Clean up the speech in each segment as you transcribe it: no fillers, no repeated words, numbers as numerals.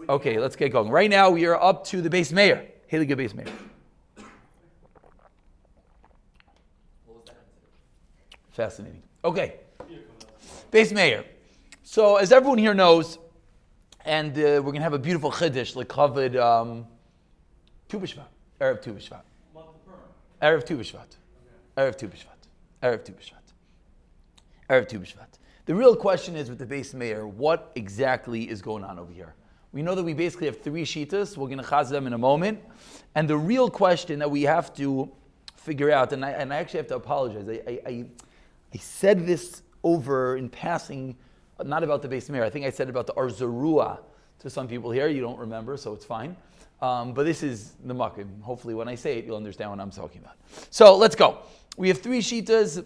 Okay, let's get going. Right now we are up to the Beis Meir. Heilige Beis Meir. Fascinating. Okay, Beis Meir. So as everyone here knows, and we're going to have a beautiful chiddush like covered Tu B'Shvat, Erev Tu B'Shvat, Erev Tu B'Shvat, Erev Tu B'Shvat, Erev Tu B'Shvat, Erev Tu B'Shvat. The real question is with the Beis Meir, what exactly is going on over here? We know that we basically have three shitas. We're going to chaz them in a moment. And the real question that we have to figure out, and I actually have to apologize. I said this over in passing, not about the Beis Meir. I think I said about the Arzarua to some people here. You don't remember, so it's fine. But this is the makim. Hopefully when I say it, you'll understand what I'm talking about. So let's go. We have three shitas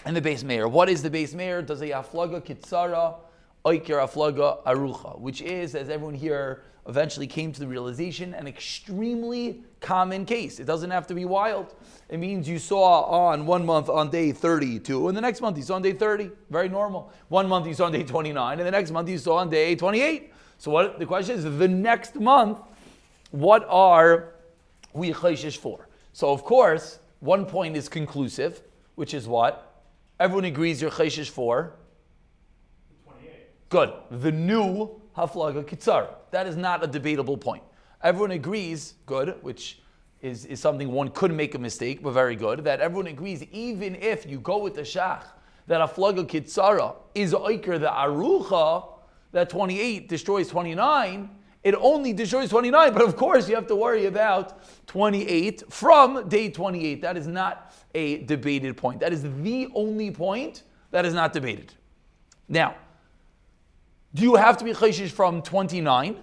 in the Beis Meir. What is the Beis Meir? Does a aflaga kitzara oiker aflaga arucha, which is, as everyone here eventually came to the realization, an extremely common case. It doesn't have to be wild. It means you saw on 1 month on day 32, and the next month you saw on day 30. Very normal. 1 month you saw on day 29, and the next month you saw on day 28. So what the question is, the next month, what are we chayshish for? So of course, one point is conclusive, which is what? Everyone agrees you're chayshish for? 28. Good. The new haflaga kitzar. That is not a debatable point. Everyone agrees, good, which is something one could make a mistake, but very good, that everyone agrees, even if you go with the shach, that haflaga kitzara is oiker the arucha, that 28 destroys 29, it only destroys 29, but of course you have to worry about 28 from day 28. That is not a debated point. That is the only point that is not debated. Now, do you have to be chayshish from 29?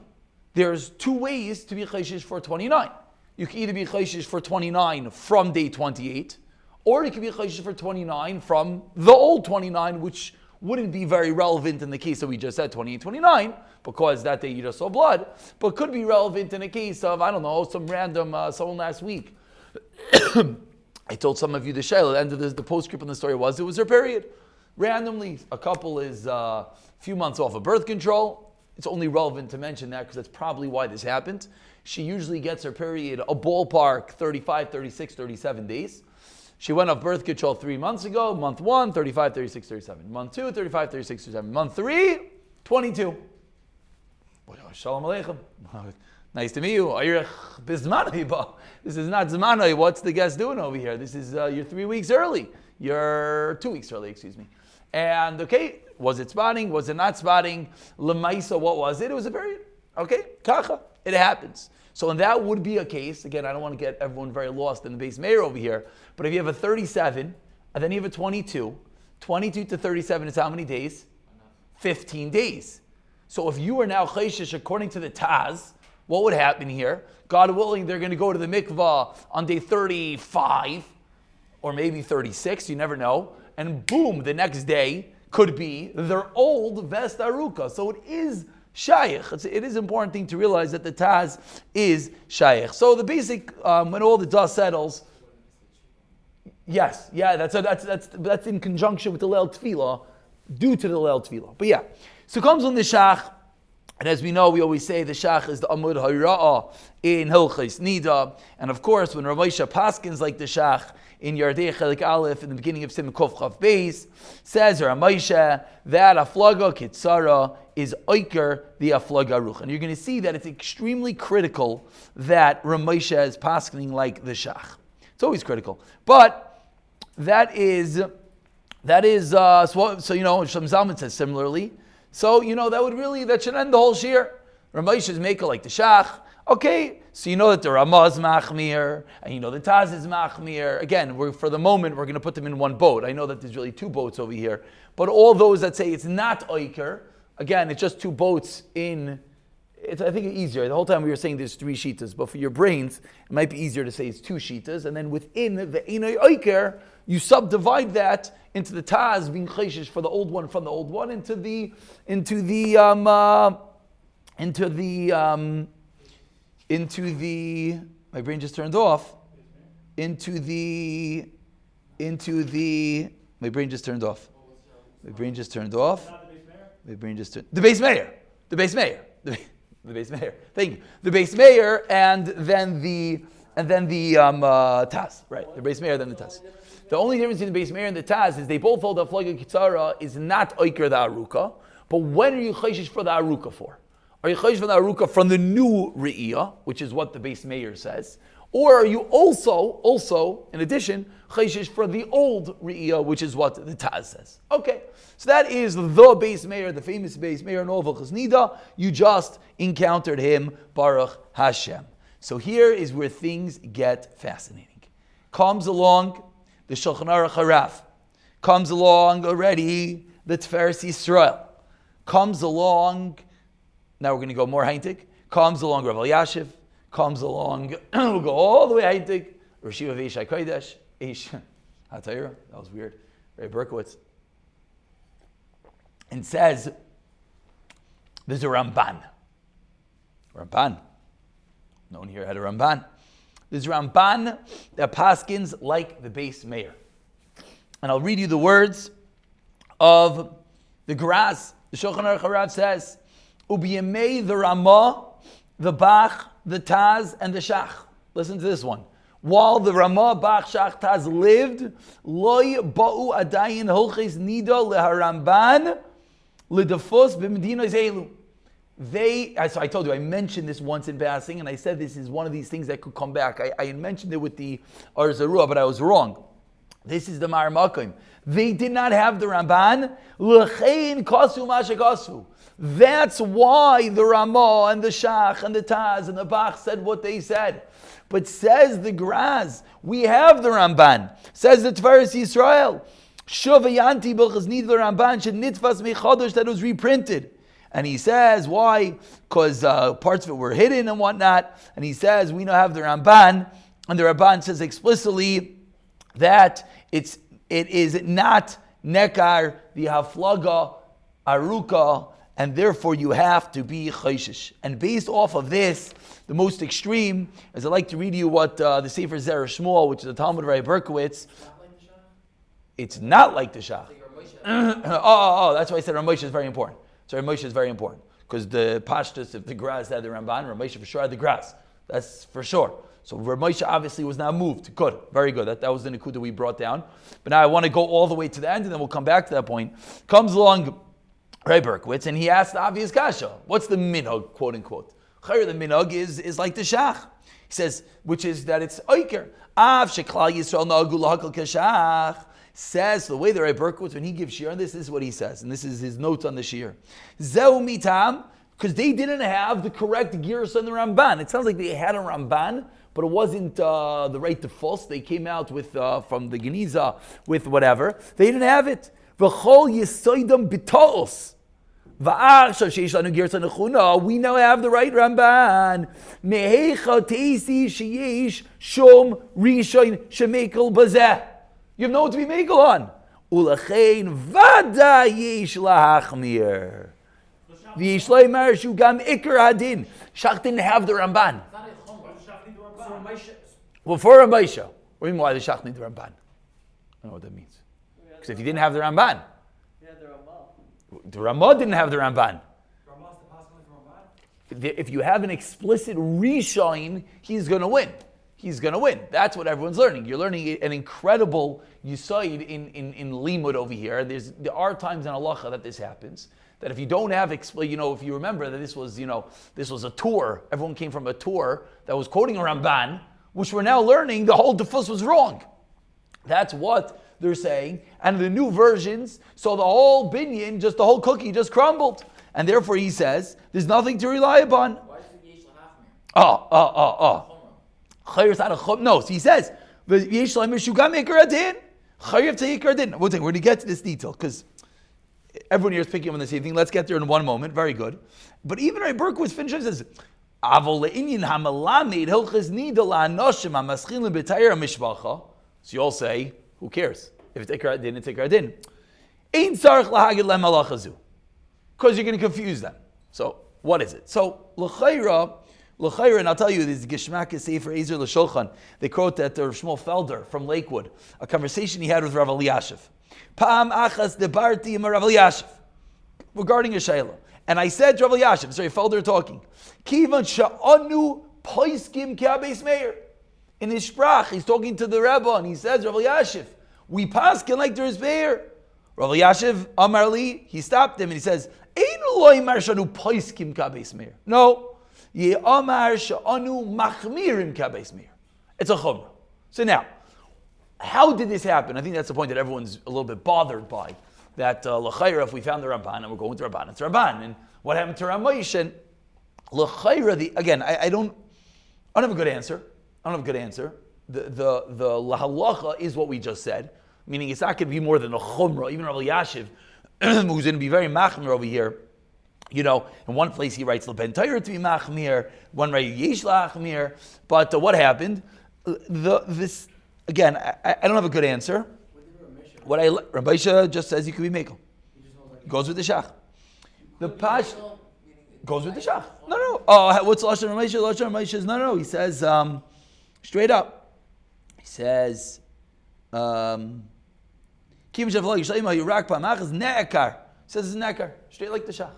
There's two ways to be chayshish for 29. You can either be chayshish for 29 from day 28, or you can be chayshish for 29 from the old 29, which wouldn't be very relevant in the case that we just said, 28, 29, because that day you just saw blood, but could be relevant in a case of, I don't know, some random, someone last week. I told some of you the shayla, the end of the postscript on the story was, it was her period. Randomly, a couple is a few months off of birth control. It's only relevant to mention that because that's probably why this happened. She usually gets her period a ballpark 35, 36, 37 days. She went off birth control 3 months ago. Month 1, 35, 36, 37. Month 2, 35, 36, 37. Month 3, 22. Shalom Aleichem. Nice to meet you. This is not Zmanai. What's the guest doing over here? This is, you're 3 weeks early. You're 2 weeks early, excuse me. And okay, was it spotting? Was it not spotting? Lemaisa, what was it? It was a period. Okay, kacha. It happens. So and that would be a case, again, I don't want to get everyone very lost in the Beis Meir over here, but if you have a 37, and then you have a 22, 22 to 37 is how many days? 15 days. So if you are now chayshish according to the Taz, what would happen here? God willing, they're going to go to the mikvah on day 35, or maybe 36, you never know, and boom, the next day could be their old vest aruka. So it is shaykh. It is important thing to realize that the Taz is shaykh. So the basic, when all the dust settles, yes, yeah, that's in conjunction with the Leil Tefillah, due to the Leil Tefillah. But yeah, so comes on the shach, and as we know, we always say the shach is the Amud Hayra'ah in Hilchos Nida, and of course, when Rav Moshe paskins like the shach in Yardei Chelik Aleph in the beginning of Siman Kuf Chav Beis, says Rav Moshe that aflaga kitzara is oiker the aflaga aruch, and you're going to see that it's extremely critical that Rav Moshe is paskining like the shach. It's always critical, but that is so you know Shlomo Zalman says similarly. So you know that should end the whole shir. Rav Moshe is making like the shach. Okay, so you know that the Ramah is machmir, and you know the Taz is machmir. Again, for the moment, we're going to put them in one boat. I know that there's really two boats over here. But all those that say it's not oiker, again, it's just two boats in, I think it's easier. The whole time we were saying there's 3 shitas, but for your brains, it might be easier to say it's 2 shitas. And then within the Einay oiker, you subdivide that into the Taz being chayshish for the old one from the old one into the my brain just turned off. My brain just turned off. The Beis Meir. The Beis Meir. Thank you. The Beis Meir and then the Taz. Right. The Beis Meir, then the Taz. The only difference between the Beis Meir and the Taz is they both hold that Flaga Kitzara is not Oiker the Aruka. But when are you chayshish for the Aruka for? Are you chayshish for the Aruka from the new Re'iyah, which is what the Beis Meir says? Or are you also, in addition, chayshish for the old Re'iyah, which is what the Taz says? Okay, so that is the Beis Meir, the famous Beis Meir, Novel Chesnida. You just encountered him, Baruch Hashem. So here is where things get fascinating. Comes along the Shulchan Aruch Harav. Comes along already the Tiferes Yisrael. Comes along, now we're going to go more heintig. Comes along Rav Elyashiv. Comes along, we'll go all the way heintig. Rashiva Veishai Kodesh. Hatayra, that was weird. Ray Berkowitz. And says, there's a Ramban. No one here had a Ramban. There's a Ramban that paskins like the Beis Meir. And I'll read you the words of the Gras. The Shulchan Aruch Harav says, Ubiyamei the Ramah, the Bach, the Taz, and the Shach. Listen to this one. While the Ramah, Bach, Shach, Taz lived, Loi ba'u adayin holches nida leharamban ledafos b'medina zelu. So I told you, I mentioned this once in passing, and I said this is one of these things that could come back. I mentioned it with the Ar Zarua, but I was wrong. This is the Mar Makim. They did not have the Ramban. L'chein kasu masha kasu. That's why the Ramah and the Shach and the Taz and the Bach said what they said. But says the Graz, we have the Ramban. Says the Tiferes Yisrael, Shuvayanti b'chaznid the Ramban should nitfas mechadosh, that was reprinted. And he says, why? Because parts of it were hidden and whatnot. And he says, we now have the Ramban. And the Ramban says explicitly that it is not nekar, the haflaga, aruka, and therefore you have to be chayshish. And based off of this, the most extreme, as I'd like to read you what the Sefer Zera Shmuel, which is the Talmud of Rabbi Berkowitz, it's not like the Shach. That's why I said Rav Moshe is very important. So Rav Moshe is very important. Because the Pashtus, if the Graz had the Ramban, Rav Moshe for sure had the Graz. That's for sure. So Rav Moshe obviously was not moved. Good, very good. That was the Nikud that we brought down. But now I want to go all the way to the end, and then we'll come back to that point. Comes along Ray Berkowitz, and he asked the obvious kasha. What's the minhag, quote unquote? The minhag is like the Shach. He says, which is that it's oiker. Av sheklal Yisrael na'agu lahakal kashach. Says the way that Ray Berkowitz, when he gives shir on this is what he says, and this is his notes on the shir. Zeu mitam, because they didn't have the correct gears on the Ramban. It sounds like they had a Ramban, but it wasn't the right defos. They came out with from the Geniza with whatever. They didn't have it. V'chol yisoidam b'to'os. V'achshav sheish lanu gersa nechuna. We now have the right Ramban. Mehecha teisi sheyesh shom rishoin shemekel bazeh. You have no one to be mekel on. Ulachein vada yesh lahachmir. V'yesh leimar shu gam ikar hadin. Shach didn't have the Ramban. Well, for Rav Moshe. What do you mean why the Shach need the Ramban? I don't know what that means. Because if he didn't have the Ramban. The Ramah didn't have the Ramban. If you have an explicit Rishon, he's going to win. He's going to win. That's what everyone's learning. You're learning an incredible Yisoid in Limud over here. There are times in Halacha that this happens. That if you don't have, if you remember that this was a tour. Everyone came from a tour that was quoting a Ramban, which we're now learning the whole defus was wrong. That's what they're saying. And the new versions, so the whole binyan, just the whole cookie just crumbled. And therefore he says, there's nothing to rely upon. Why is it yesh lahachmir? No, so he says, yesh lahachmir ikar adin. Chayav to ikar adin. We're going to get to this detail, because everyone here is picking up on the same thing. Let's get there in one moment. Very good. But even Ray Berkowitz finishes says, so you all say, who cares? If it's ikar adin, it's ikar adin. Ein tzarich lahagid lehem halacha zu. Because you're going to confuse them. So, what is it? So, l'chayra, and I'll tell you, this is Geshmak Sefer Ezer L'Shulchan. They quote that Shmuel Felder from Lakewood, a conversation he had with Rav Elyashiv. Pa'am achas debarti im Rav Elyashiv, regarding a shayla. And I said to Rav Elyashiv, sorry, Felder talking, Kivan sha'anu poiskim ki Beis Meir. In his sprach, he's talking to the Rebbe, and he says, Rav Elyashiv, we paskin like there is Meir. Rav Elyashiv, Amar Li, he stopped him, and he says, Ein lo imar sha'anu poiskim ki Beis Meir. No, ye amar sha'anu machmirim ki Beis Meir. It's a chumrah. So now, how did this happen? I think that's the point that everyone's a little bit bothered by. That l'chayra, if we found the Ramban and we're going to Ramban, it's Ramban. And what happened to Ramesh? And l'chayra, again, I don't have a good answer. I don't have a good answer. The lahalacha is what we just said, meaning it's not going to be more than a chumrah. Even Rav Elyashiv, who's going to be very machmir over here, in one place he writes l'ben Torah to be machmir, one writes yesh lachmir. But what happened? Again, I don't have a good answer. What Rabbi just says he could be mekel. Goes with the shach. The pash goes with the shach. No. Oh, what's lashon Rabbi? Lashon Rabbi says no. He says straight up. He says kim shavlo yishayim yurak pa'machas ne'ekar. Says it's ne'ekar. Straight like the shach.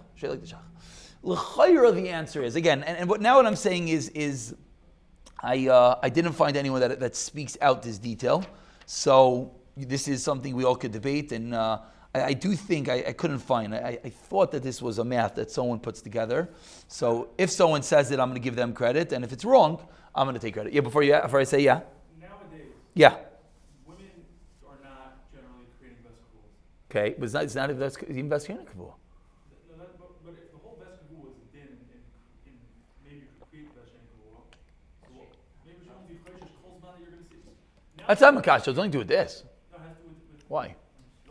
L'chayra, the answer is again, and what I'm saying is I didn't find anyone that speaks out this detail. So this is something we all could debate, and I do think I couldn't find. I thought that this was a math that someone puts together. So if someone says it, I'm going to give them credit, and if it's wrong, I'm going to take credit. Yeah, before I say yeah. Nowadays, yeah, women are not generally creating best schools. Okay, but it's not even best kavua. But if the whole best kavua was in maybe you could create best kavua, so maybe you won't be precious close amount that you're going to see. That's not makash. It's nothing to do with this. Why?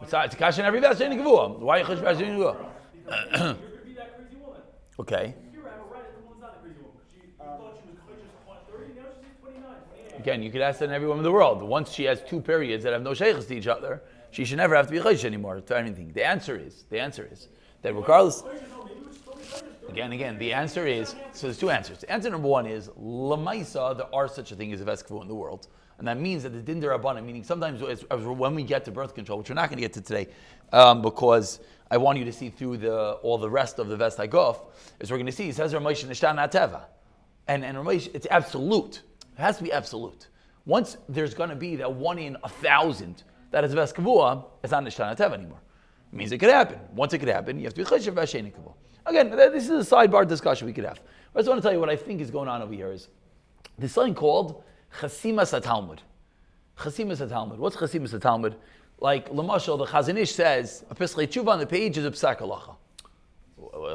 It's a kash in every best kavua. Why are you chash best kavua? You're going to be that crazy woman. Okay. You're right. The woman's not a crazy woman. She thought she was precious 30, now she's 29, 28. Again, you could ask that in every woman in the world. Once she has two periods that have no sheikhs to each other, she should never have to be chayish anymore to anything. The answer is that regardless. Again, the answer is, so there's two answers. Answer number one is, Lamaisa, there are such a thing as a veskvu in the world. And that means that the din derabbanan, meaning sometimes when we get to birth control, which we're not going to get to today, because I want you to see through all the rest of the Vest HaGof, is we're going to see, it says Ramesh Nishtan Ateva. And Ramesh, it's absolute. It has to be absolute. Once there's going to be that 1 in 1,000 that is Vest Kavua, it's not Nishtan Ateva anymore. It means it could happen. Once it could happen, you have to be Cheshev Vashein Kavua. Again, this is a sidebar discussion we could have. But I just want to tell you what I think is going on over here is, there's something called Chasimas HaTalmud. Chasimas HaTalmud. What's Chasimas HaTalmud? Like, Lamashal, the Chazon Ish says, a Pesach Tshuva on the page is a Psak Halacha.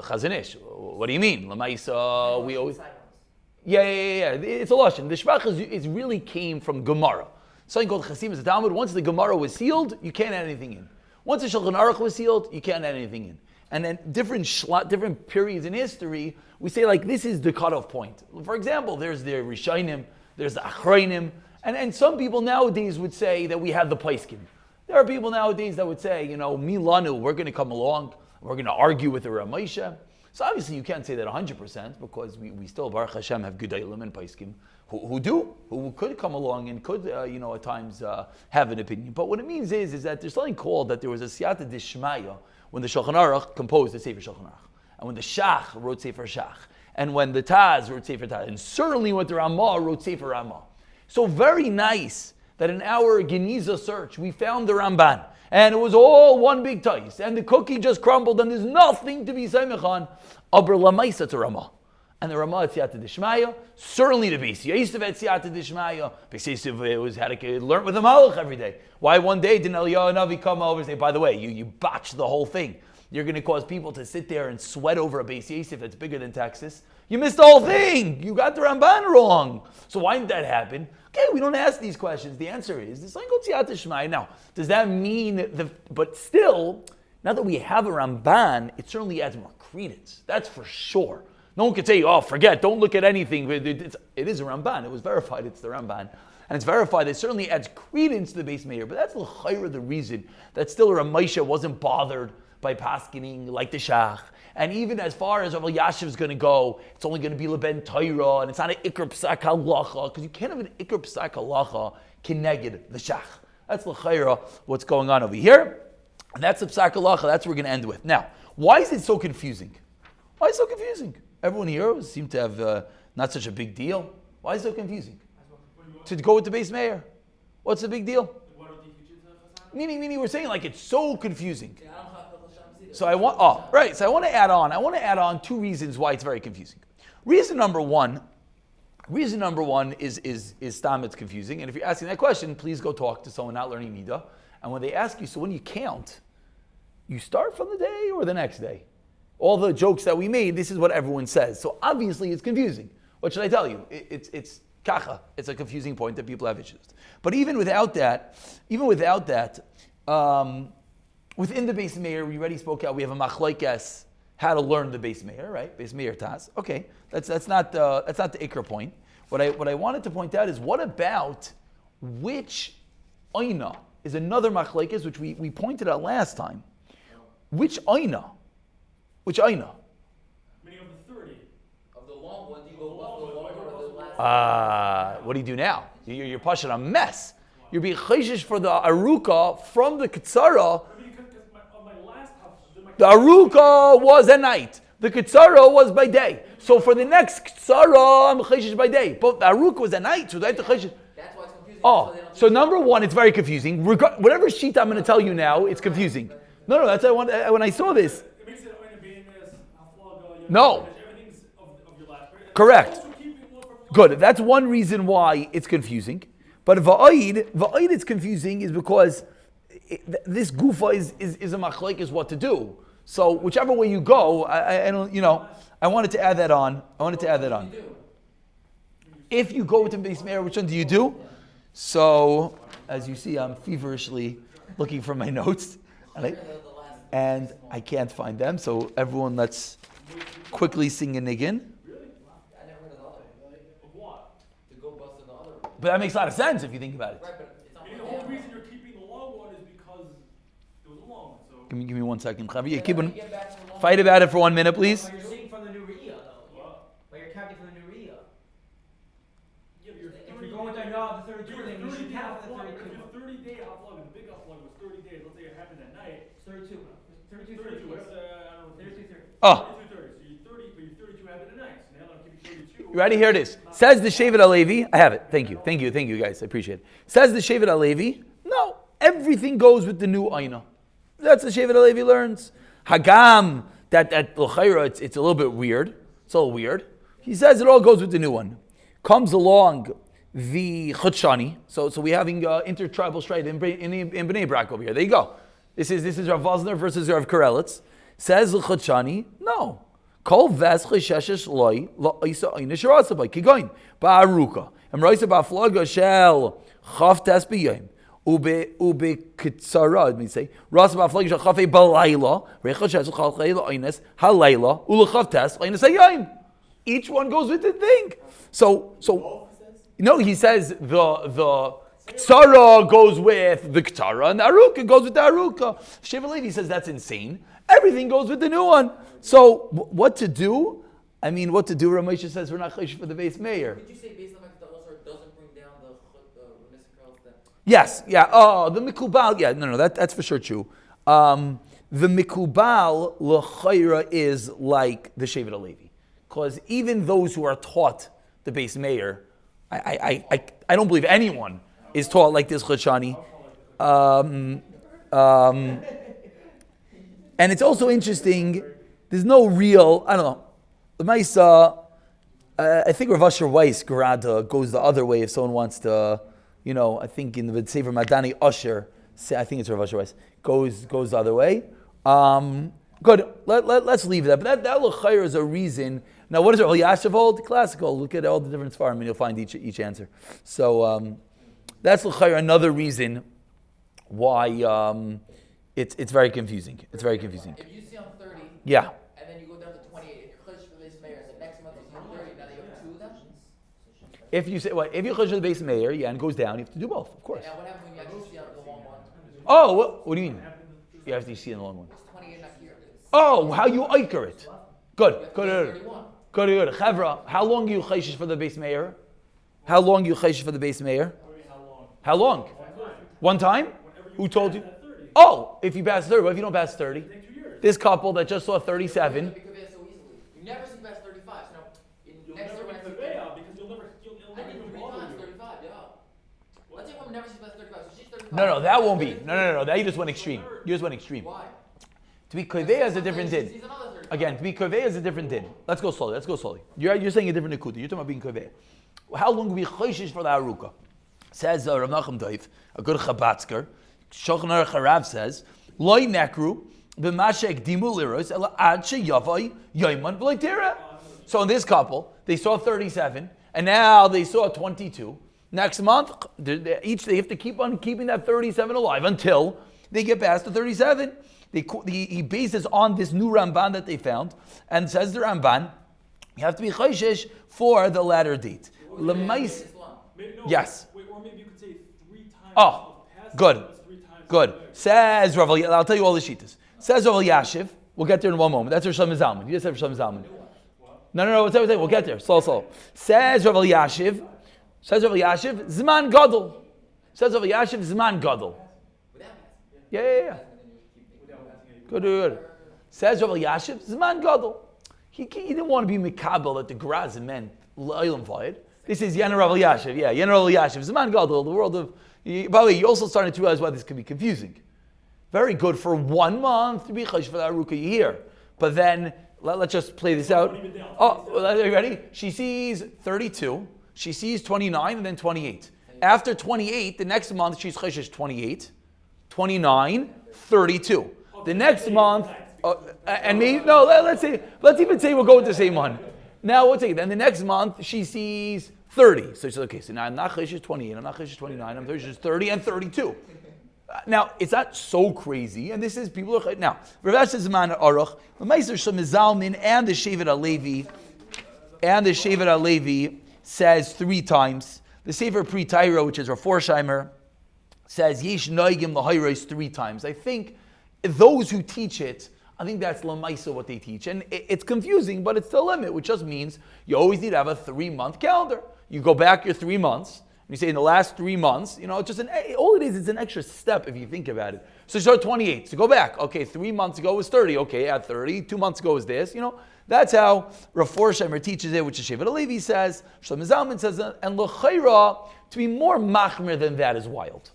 Chazon Ish, what do you mean? Lamaisa, we always... Yeah. It's a Lashon. The Shvach is really came from Gemara. Something called Chasimas HaTalmud. Once the Gemara was sealed, you can't add anything in. Once the Shulchan Aruch was sealed, you can't add anything in. And then different periods in history, we say like this is the cutoff point. For example, there's the Rishonim, there's the Achronim, and some people nowadays would say that we have the Paiskim. There are people nowadays that would say, Milanu, we're going to come along, we're going to argue with the Ramesha. So obviously you can't say that 100% because we still, Baruch Hashem, have Gedalim and Paiskim who could come along and could, at times have an opinion. But what it means is that there's something called that there was a Siyata Dishmaya when the Shulchan Aruch composed the Sefer Shulchan Aruch, and when the Shach wrote Sefer Shach, and when the Taz wrote Sefer Taz, and certainly when the Ramah wrote Sefer Ramah. So very nice that in our Geniza search we found the Ramban, and it was all one big tais, and the cookie just crumbled, and there's nothing to be Saimech on, Aber Lamaisa to Ramah. And the Ramah at Siyata Dishmaya, certainly the Beis Yosef at Siyata Dishmaya. Beis Yosef had to learn with the Malach every day. Why one day didn't Eliyahu Navi come over and say, by the way, you botched the whole thing. You're going to cause people to sit there and sweat over a Beis Yosef that's bigger than Texas. You missed the whole thing. You got the Ramban wrong. So why did that happen? Okay, we don't ask these questions. The answer is, this thing called Siyata Dishmaya. Now, does that mean, but still, now that we have a Ramban, it certainly adds more credence. That's for sure. No one can say, forget, don't look at anything. It is a Ramban. It was verified. It's the Ramban. And it's verified. It certainly adds credence to the Beis Meir. But that's l'chayra the reason that still Ramesha wasn't bothered by paskening like the Shach. And even as far as Rav Elyashiv is going to go, it's only going to be Leben Torah, and it's not an Ikr Psak Halacha, because you can't have an Ikr Psak Halacha kineged the Shach. That's l'chayra what's going on over here. And that's the Psak Halacha. That's what we're going to end with. Now, why is it so confusing? Why is it so confusing? Everyone here seemed to have not such a big deal. Why is it so confusing? To go with the Beis Meir. What's the big deal? Meaning we're saying like it's so confusing. So I want to add on 2 reasons why it's very confusing. Reason number one is stam, it's confusing. And if you're asking that question, please go talk to someone not learning Midah. And when they ask you, so when you count, you start from the day or the next day? All the jokes that we made, this is what everyone says. So obviously it's confusing. What should I tell you? It's kacha. It's a confusing point that people have issues. But even without that, within the Beis Meir, we already spoke out. We have a machlokes how to learn the Beis Meir, right? Beis Meir tas. Okay, that's not the ikra point. What I wanted to point out is what about which oina is another machlokes which we pointed out last time. Which oina? Which oina? Meaning of the 30. Of the long one, do you go with the longer or the last? What do you do now? You're pushing a mess. You're being chayshish for the aruka from the ketzara. The aruka was at night. The ketzara was by day. So for the next ketzara, I'm chayshish by day. But the aruka was at night, so I have to chayshish. That's why it's confusing. So number one, it's very confusing. Whatever sheet I'm going to tell you now, it's confusing. No, that's what I want. When I saw this. It makes it No. Everything's of your last period. Correct. Good. That's one reason why it's confusing. But va'id it's confusing is because this gufa is a machlek is what to do. So whichever way you go, I don't, I wanted to add that on. If you go with the Beis Meir, which one do you do? So as you see, I'm feverishly looking for my notes, and I can't find them. So everyone, let's quickly sing a niggin. But that makes a lot of sense if you think about it. Right, but it's not The whole reason you're keeping the long one is because it was a long one. So Give me 1 second. Chavi, fight about it for 1 minute, please. But you're seeing from the new Re'iyah, though. But you're counting from the new Re'iyah. yeah, but If you're going down the 32, then you should count the 32. If your 30-day haflag, the big haflag was 30 days. Let's say it happened at night. It's 32. 32, 32. 30. Whatever I don't know. 32, 30. Oh, 32, 30. So you 30, but your 32 happened at night. So now I'm keeping 32. you ready? Here it is. Says the Shevet HaLevi. I have it. Thank you, guys. I appreciate it. Says the Shevet HaLevi. No, everything goes with the new Aina. That's the Shevet HaLevi learns. Hagam, that l'chayra, it's a little bit weird. It's a little weird. He says it all goes with the new one. Comes along the Chutshani. So we're having intertribal strife in Bnei Brak over here. There you go. This is Rav Vosner versus Rav Karelitz. Says the Chutshani, no. Kol ves cheshesh loy lo isa inish rasa by kigoin ba'aruka. Em roisa ba'flaga shel chaf tes b'yim ube kitzara. Let me say rasa ba'flaga shel chafei ba'layla recha shel chafei lo'ines halayla ulechaf tes lo'ines hayim. Each one goes with the thing. So he says the Ktara goes with the Ktara and the Aruka goes with the Aruka. Shevet Levi says that's insane. Everything goes with the new one. So what to do? Ramesha says we're not chayish for the Beis Meir. Did you say based on the also doesn't bring down the remissive curls then? Yes, yeah. Oh, the Mikubal, yeah, no, that's for sure true. The Mikubal l'chayra is like the Shevet HaLevi. Because even those who are taught the Beis Meir, I don't believe anyone is taught like this Chachani. And it's also interesting, there's no real, I don't know, the Maisa, I think Rav Asher Weiss Garada goes the other way if someone wants to, I think in the Sefer Madani Usher, I think it's Rav Asher Weiss, goes the other way. Good, let's leave that. But that l'chayr is a reason. Now what is it? Yashav hold? Classical. Look at all the different svarim and you'll find each answer. So that's l'chayr another reason why it's very confusing. It's very confusing. If you see on 30, Yeah. and then you go down to 28, if you're chayish for the Beis Meir, the next month is on 30, now you have 2 of them? If you say if you chayish the Beis Meir, and it goes down, you have to do both, of course. Now what happens when you actually see on the long one? Oh, what do you mean? You have to see in the long one. It's 28 not here. Oh, how you iker it? Good. 31. Good. Chavra, how long you chayish for the Beis Meir? How long you chayish for the Beis Meir? How long? One time? Who told you? Oh, if you pass 30, what if you don't pass 30? This couple that just saw 37. No, that won't be. No. That you just went extreme. You just went extreme. Why? To be kovei is a different din. She's another 35. Again, to be kovei is a different din. Let's go slowly. You're saying a different nekuda. You're talking about being kovei. How long will be choishish for the haruka? Says Rav Nachum Doiv, a good Chabatzker. Shulchan Aruch Harav says, Loi nekru b'mashe ekdimu liros ela ad sheyavai yoiman v'leitira. So in this couple, they saw 37, and now they saw 22. Next month, they have to keep on keeping that 37 alive until they get past the 37. He bases on this new Ramban that they found, and says the Ramban, you have to be choishish for the latter date. Lemais. Yes. Wait, or maybe you could say 3 times. Oh, good. 3 times. Good. Says Rav, I'll tell you all the shittas. Says Rav Yashiv. We'll get there in one moment. That's Rosh Zalman. You just said Rosh Zalman. No. We'll get there. Slow. Says Rav Yashiv. Zman Gadol. Says Rav Yashiv. Zman Gadol. Yeah. Good. Says Rav Yashiv. Zman Gadol. He didn't want to be mikabel that the graz meant l'olam vayed. This is Yener Rav Yashiv. Yeah, Yener Rav Yashiv. Zman Gadol. The world of. By the way, you're also starting to realize why this could be confusing. Very good for 1 month to be chayish for the haruka year, but then let's just play this out. Oh, are you ready? She sees 32. She sees 29 and then 28. After 28, the next month she's chayish 28, 29, 32. The next month, and maybe no. Let's even say we'll go with the same one. Now we'll take it. Then the next month she sees 30. So she says, okay, so now I'm not chayish 28, I'm not chayish 29, I'm chayish 30 and 32. Now, it's not so crazy, and this is, people are, now, Rav Ashi Zman Aruch, the Meiser Shemizalmin and the Shevet HaLevi, says 3 times. The Sefer Pri Taira, which is Rav Forsheimer, says Yesh Noigim L'Hayros 3 times. I think those who teach it, I think that's Lamaisa what they teach. And it's confusing, but it's the limit, which just means you always need to have a 3-month calendar. You go back your 3 months, and you say in the last 3 months, it's just all it is an extra step if you think about it. So you start 28, so go back. Okay, 3 months ago was 30. Okay, add 30. 2 months ago was this. That's how Rav Forsheimer teaches it, which is Shevet HaLevi says, Shlomo Zalman says, and L'Chaira, to be more machmir than that is wild.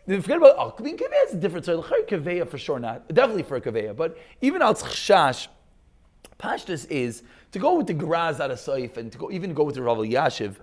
Forget about, Kaveya is a different story. L'Chaira Kaveya for sure not. Definitely for a Kaveya. But even Al Tzchash, Pashtus is, to go with the Graz out of Saif and to go with the Rav Yashiv,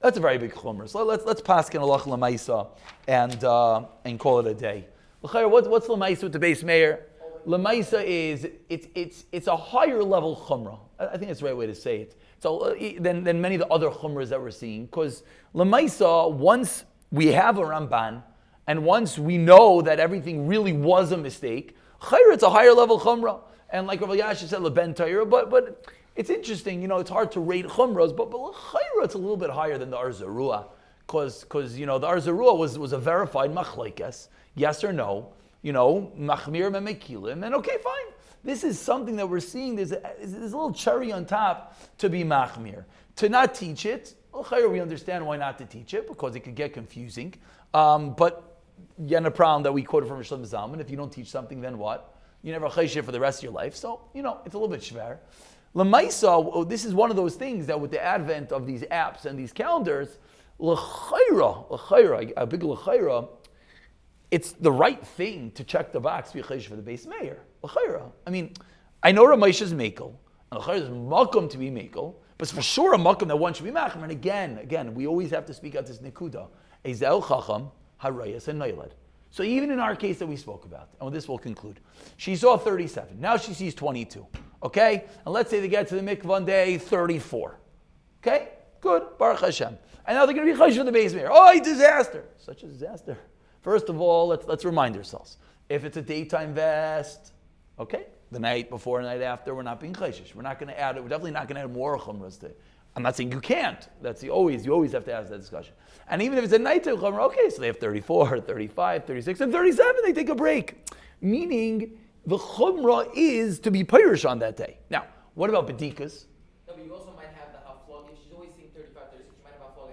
that's a very big chumrah. So let's pass in Allah Lamaisa and call it a day. What's Lamaisa with the Beis Meir? Lamaisa is it's a higher level chumrah. I think that's the right way to say it. So than many of the other chumras that we're seeing, because Lamaisa, once we have a Ramban and once we know that everything really was a mistake, chayr, it's a higher level chumrah. And like Rav Yashiv said, leben Torah, but it's interesting, it's hard to rate chumras, but l'chayra it's a little bit higher than the Arzarua, because the Arzarua was a verified machlekes, yes or no, machmir memekilim, and okay, fine. This is something that we're seeing. There's a little cherry on top to be machmir. To not teach it, l'chayra we understand why not to teach it, because it could get confusing. But Yana problem that we quoted from Shlomo Zalman, if you don't teach something, then what? You never chayshiv for the rest of your life. So, it's a little bit shver. Lamaisa, this is one of those things that with the advent of these apps and these calendars, l'chayra, a big l'chayra, it's the right thing to check the box for the Beis Meir. L'chayra. I know Ramesh is mekel, and l'chayra is makom to be mekel, but it's for sure a makom that one should be macham. And again, we always have to speak out this nekuda. Ezel chacham, harayas, and noiled. So even in our case that we spoke about, and with this we'll conclude, she saw 37. Now she sees 22. Okay? And let's say they get to the mikvah on day 34. Okay? Good. Baruch Hashem. And now they're going to be chayish for the Beis Meir. Oh, disaster. Such a disaster. First of all, let's remind ourselves. If it's a daytime vest, okay, the night before, the night after, we're not being chayish. We're not going to add it. We're definitely not going to add more chumras to it. I'm not saying you can't. You always have to ask that discussion. And even if it's a nighttime chumrah, okay, so they have 34, 35, 36, and 37, they take a break. Meaning, the chumrah is to be pirish on that day. Now, what about bedikas? No, but you also might have the haflog. If she's always seeing 35, 36, you might have haflog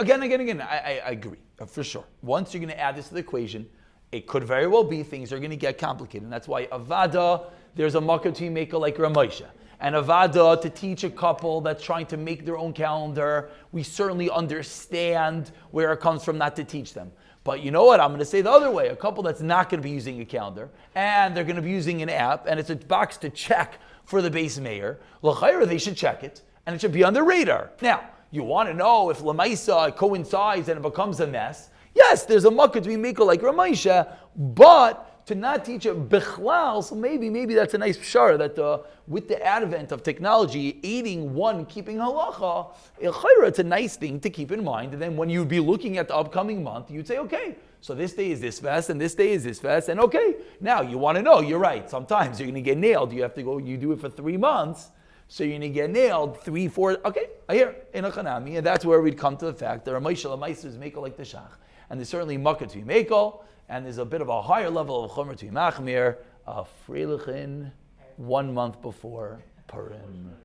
and Again, I agree, for sure. Once you're going to add this to the equation, it could very well be things are going to get complicated. And that's why avada, there's a makkah to make like Ramosha. And a vada to teach a couple that's trying to make their own calendar, we certainly understand where it comes from not to teach them. But you know what? I'm going to say the other way. A couple that's not going to be using a calendar, and they're going to be using an app, and it's a box to check for the Beis Meir, l'chayra, they should check it, and it should be on their radar. Now, you want to know if Lamaisa coincides and it becomes a mess. Yes, there's a makkah to be miko like Ramosha, but to not teach it bichlal, so maybe that's a nice pshara that with the advent of technology aiding one keeping halacha, it's a nice thing to keep in mind. And then when you'd be looking at the upcoming month, you'd say, okay, so this day is this fast and this day is this fast, and okay, now you want to know, you're right, sometimes you're going to get nailed. You have to go, you do it for 3 months, so you're going to get nailed 3, 4, okay, I hear, in a chanami, and that's where we'd come to the fact that Ramosha Lamaisa is makel like the shach, and there's certainly makkah to be makel, and there's a bit of a higher level of chomer to be machmir, freilichen 1 month before Purim.